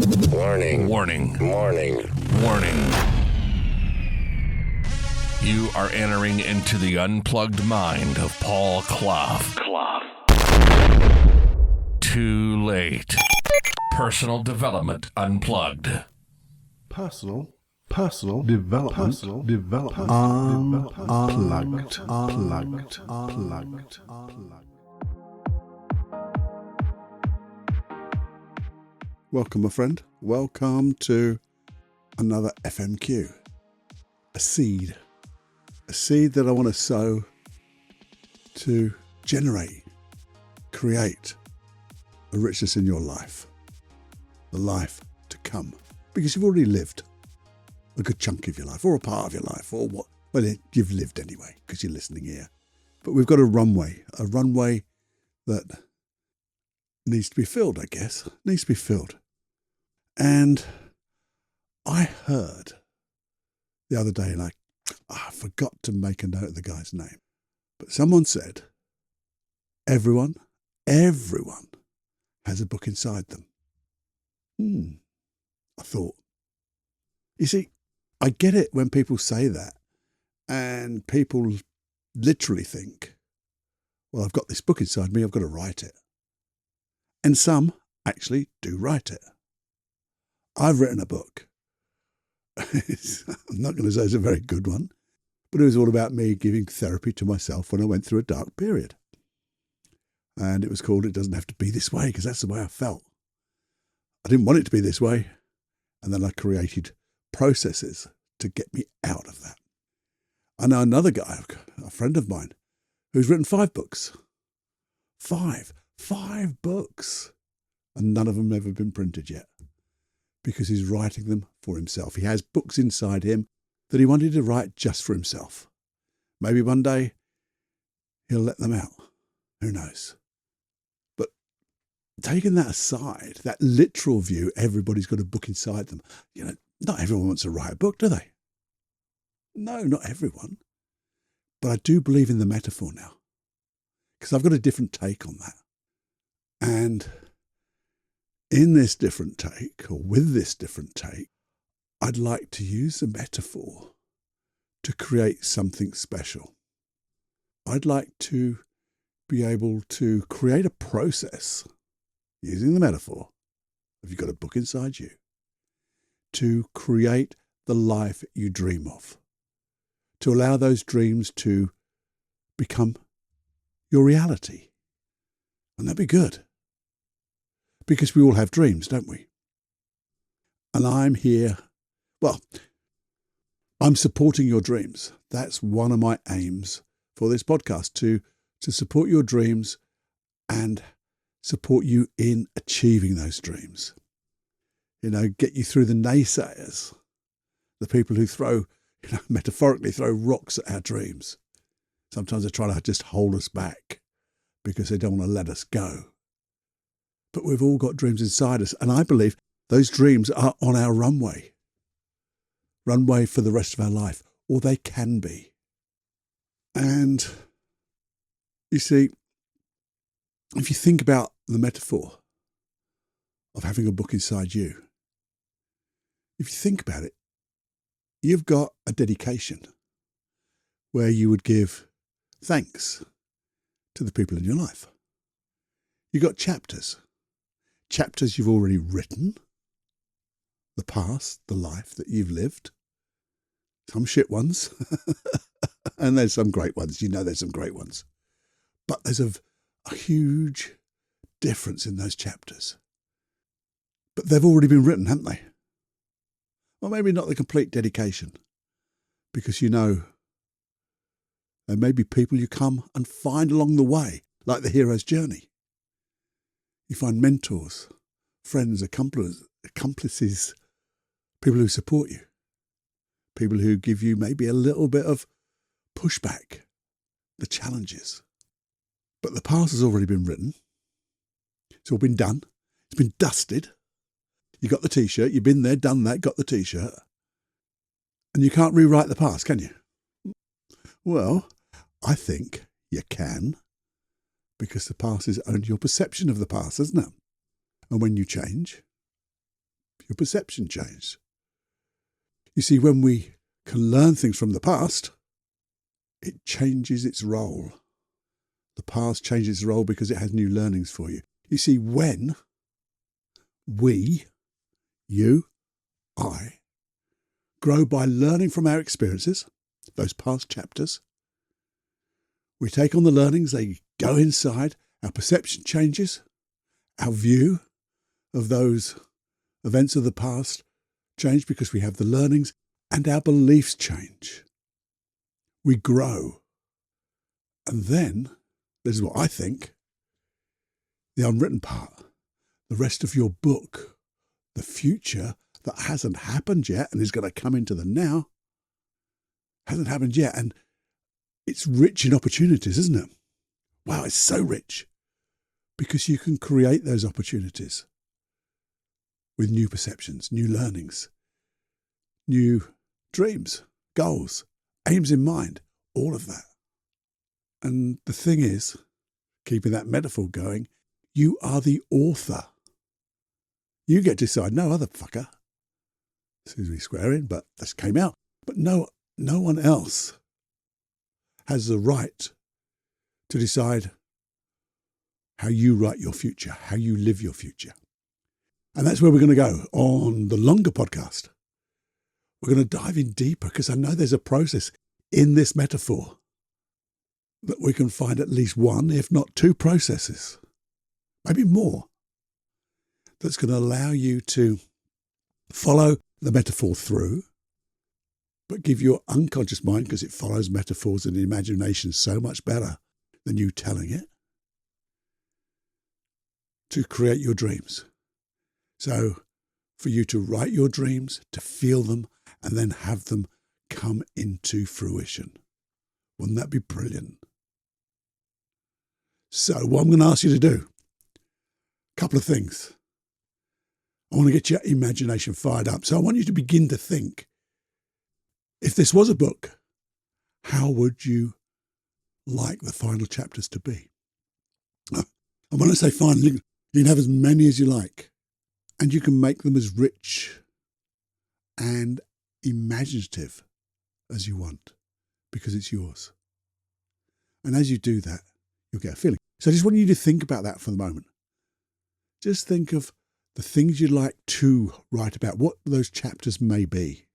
Warning. Warning. Warning. Warning. You are entering into the unplugged mind of Paul Clough. Too late. Personal Development Unplugged. Personal development. Unplugged. Welcome, my friend. Welcome to another FMQ. A seed that I want to sow to generate, create a richness in your life, the life to come. Because you've already lived a good chunk of your life, or a part of your life, or what? Well, you've lived anyway, because you're listening here. But we've got a runway that needs to be filled, I guess. Needs to be filled. And I heard the other day, and I forgot to make a note of the guy's name, but someone said, everyone has a book inside them. I thought, you see, I get it when people say that, and people literally think, well, I've got this book inside me, I've got to write it. And some actually do write it. I've written a book. I'm not going to say it's a very good one, but it was all about me giving therapy to myself when I went through a dark period. And it was called It Doesn't Have to Be This Way, because that's the way I felt. I didn't want it to be this way. And then I created processes to get me out of that. I know another guy, a friend of mine, who's written 5 books. 5 books. And none of them have ever been printed yet, because he's writing them for himself. He has books inside him that he wanted to write just for himself. Maybe one day he'll let them out. Who knows? But taking that aside, that literal view, everybody's got a book inside them. You know, not everyone wants to write a book, do they? No, not everyone. But I do believe in the metaphor now, because I've got a different take on that. And in this different take, or with this different take, I'd like to use the metaphor to create something special. I'd like to be able to create a process using the metaphor, if you've got a book inside you, to create the life you dream of, to allow those dreams to become your reality. And that'd be good. Because we all have dreams, don't we? And I'm here, well, I'm supporting your dreams. That's one of my aims for this podcast, to support your dreams and support you in achieving those dreams. You know, get you through the naysayers, the people who metaphorically throw rocks at our dreams. Sometimes they try to just hold us back because they don't want to let us go. But we've all got dreams inside us, and I believe those dreams are on our runway for the rest of our life, or they can be. And you see, if you think about the metaphor of having a book inside you, if you think about it, you've got a dedication where you would give thanks to the people in your life. You've got chapters you've already written, the past, the life that you've lived, some shit ones, and there's some great ones. You know there's some great ones. But there's a huge difference in those chapters. But they've already been written, haven't they? Well, maybe not the complete dedication, because you know there may be people you come and find along the way, like the hero's journey. You find mentors, friends, accomplices, people who support you, people who give you maybe a little bit of pushback, the challenges. But the past has already been written. It's all been done. It's been dusted. You got the T-shirt. You've been there, done that, got the T-shirt. And you can't rewrite the past, can you? Well, I think you can, because the past is only your perception of the past, isn't it? And when you change, your perception changed. You see, when we can learn things from the past, it changes its role. The past changes its role because it has new learnings for you. You see, when we, you, I, grow by learning from our experiences, those past chapters, we take on the learnings, they go inside, our perception changes, our view of those events of the past change because we have the learnings, and our beliefs change. We grow. And then, this is what I think, the unwritten part, the rest of your book, the future that hasn't happened yet and is going to come into the now, hasn't happened yet. And it's rich in opportunities, isn't it? Wow, it's so rich because you can create those opportunities with new perceptions, new learnings, new dreams, goals, aims in mind, all of that. And the thing is, keeping that metaphor going, you are the author. You get to decide, no other fucker. Excuse me swearing, but this came out. But no one else has the right to decide how you write your future, how you live your future. And that's where we're going to go on the longer podcast. We're going to dive in deeper because I know there's a process in this metaphor that we can find at least one, if not two processes, maybe more, that's going to allow you to follow the metaphor through, but give your unconscious mind, because it follows metaphors and imagination so much better than you telling it, to create your dreams. So for you to write your dreams, to feel them, and then have them come into fruition. Wouldn't that be brilliant? So what I'm going to ask you to do, a couple of things. I want to get your imagination fired up. So I want you to begin to think, if this was a book, how would you like the final chapters to be? And when I say final, you can have as many as you like, and you can make them as rich and imaginative as you want, because it's yours. And as you do that, you'll get a feeling. So I just want you to think about that for the moment. Just think of the things you'd like to write about, what those chapters may be,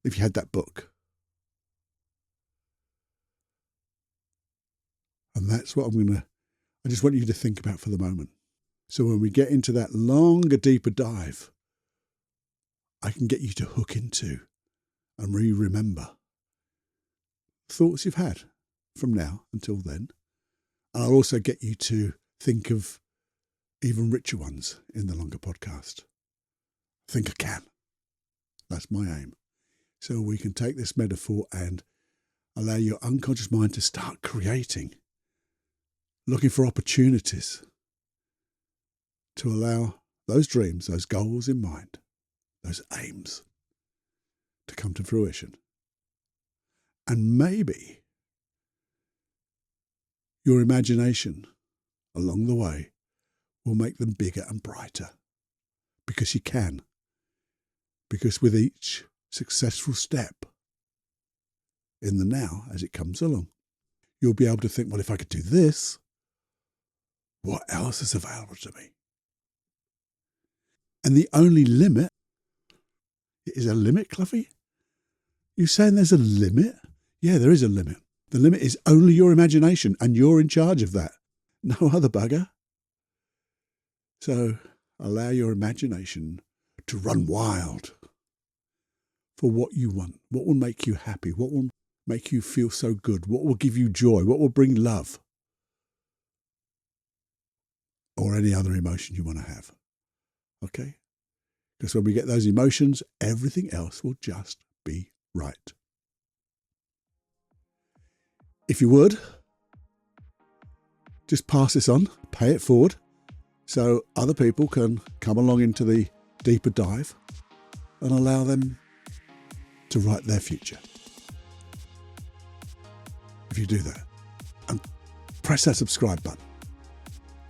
if you had that book. And that's what I just want you to think about for the moment. So when we get into that longer, deeper dive, I can get you to hook into and remember thoughts you've had from now until then. And I'll also get you to think of even richer ones in the longer podcast. I think I can. That's my aim. So we can take this metaphor and allow your unconscious mind to start creating, looking for opportunities to allow those dreams, those goals in mind, those aims to come to fruition. And maybe your imagination along the way will make them bigger and brighter, because you can. Because with each successful step in the now, as it comes along, you'll be able to think, well, if I could do this, what else is available to me? And the only limit is a limit, Cluffy? You saying there's a limit? Yeah, there is a limit. The limit is only your imagination, and you're in charge of that. No other bugger. So allow your imagination to run wild for what you want, what will make you happy, what will make you feel so good, what will give you joy, what will bring love, or any other emotion you want to have. Okay? Because when we get those emotions, everything else will just be right. If you would, just pass this on, pay it forward, so other people can come along into the deeper dive and allow them to write their future. If you do that, and press that subscribe button,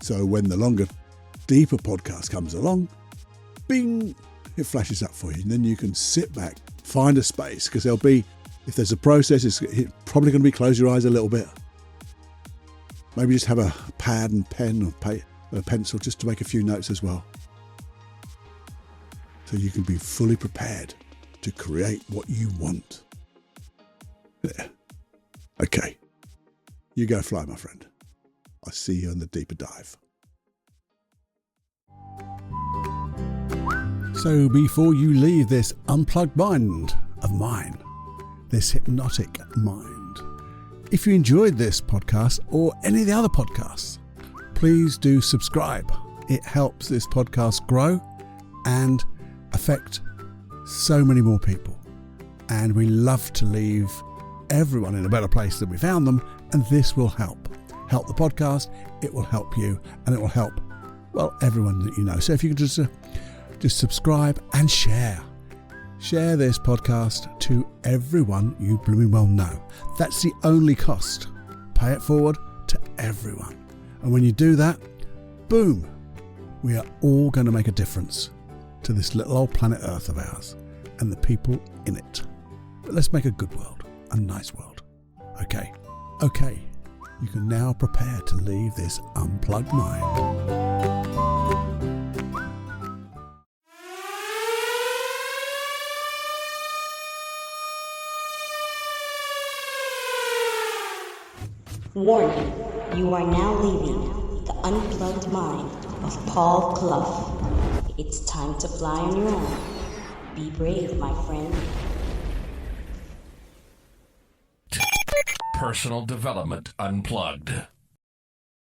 so when the longer, deeper podcast comes along, bing, it flashes up for you. And then you can sit back, find a space, because there'll be, if there's a process, it's probably going to be close your eyes a little bit. Maybe just have a pad and pen or a pencil just to make a few notes as well. So you can be fully prepared to create what you want. There. Okay. You go fly, my friend. I'll see you on the deeper dive. So before you leave this unplugged mind of mine, this hypnotic mind, if you enjoyed this podcast or any of the other podcasts, please do subscribe. It helps this podcast grow and affect so many more people. And we love to leave everyone in a better place than we found them, and this will help the podcast. It will help you, and it will help, well, everyone that you know. So if you could just subscribe and share this podcast to everyone you blooming well know. That's the only cost. Pay it forward to everyone, and when you do that, boom, we are all going to make a difference to this little old planet Earth of ours and the people in it. But let's make a good world, a nice world. Okay, you can now prepare to leave this unplugged mind. Warning, you are now leaving the unplugged mind of Paul Clough. It's time to fly on your own. Be brave, my friend. Personal Development Unplugged.